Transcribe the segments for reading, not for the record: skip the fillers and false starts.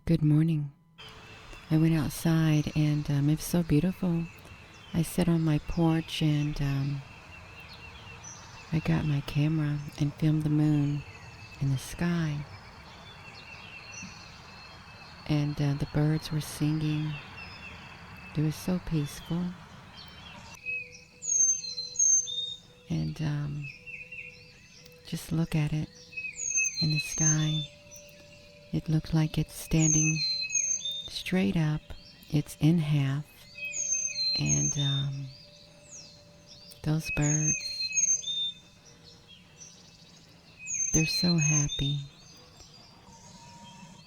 Good morning. I went outside and it was so beautiful. I sat on my porch and I got my camera and filmed the moon in the sky. And the birds were singing. It was so peaceful. And just look at it in the sky. It looked like it's standing straight up. It's in half. And those birds, they're so happy.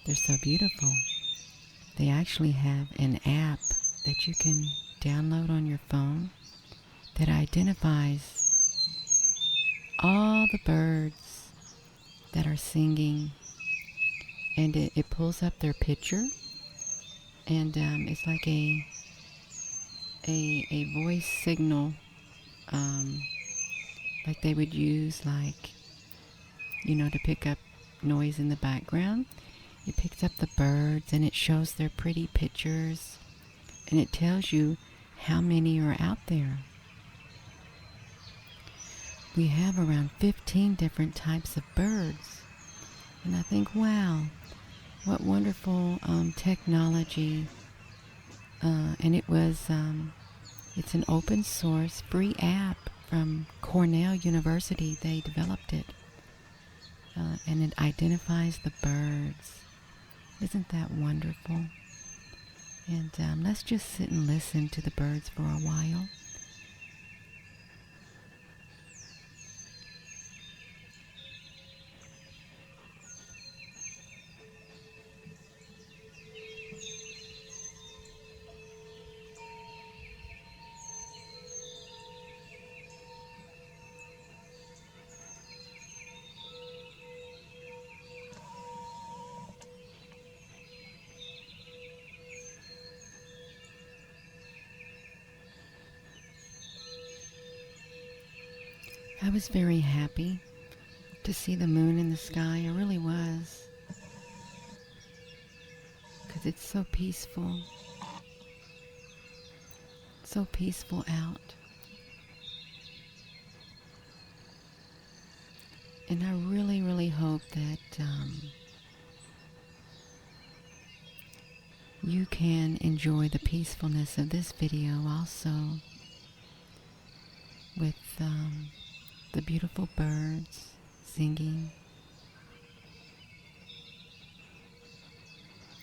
They're so beautiful. They actually have an app that you can download on your phone that identifies all the birds that are singing, and it pulls up their picture, and it's like a voice signal, like they would use, like, to pick up noise in the background. It picks up the birds and it shows their pretty pictures, and it tells you how many are out there. We have around 15 different types of birds, and I think, wow, what wonderful technology. And it's an open source free app from Cornell University. They developed it, and it identifies the birds. Isn't that wonderful? And let's just sit and listen to the birds for a while. I was very happy to see the moon in the sky. I really was. Because it's so peaceful. So peaceful out. And I really, really hope that you can enjoy the peacefulness of this video also, with the beautiful birds singing.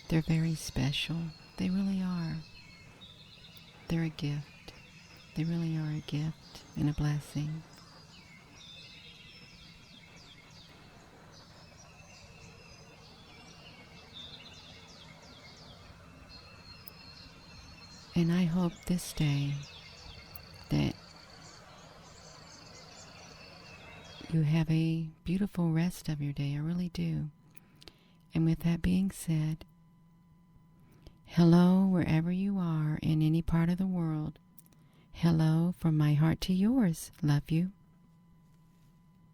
They're very special. They really are. They're a gift. They really are a gift and a blessing. And I hope this day that you have a beautiful rest of your day. I really do. And with that being said, hello wherever you are in any part of the world. Hello from my heart to yours. Love you.